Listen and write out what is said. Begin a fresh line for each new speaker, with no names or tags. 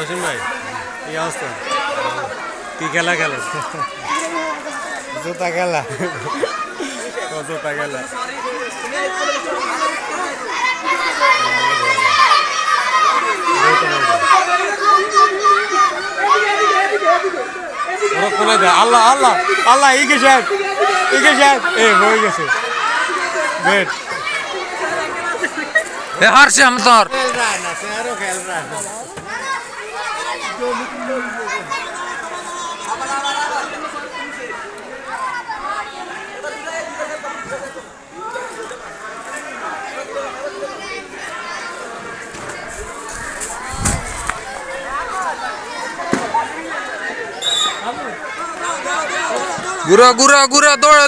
রসিম ভাই এই অবস্থা কি খেলা খেলে
জুতা খেলা
জুতা খেলা আল্লাহ আল্লাহ আল্লাহ ইকে সাহেব এ হয়ে গেছে বেট
হারছে আমি তোর ঘুরা ঘুরা ঘুরা দৌড়া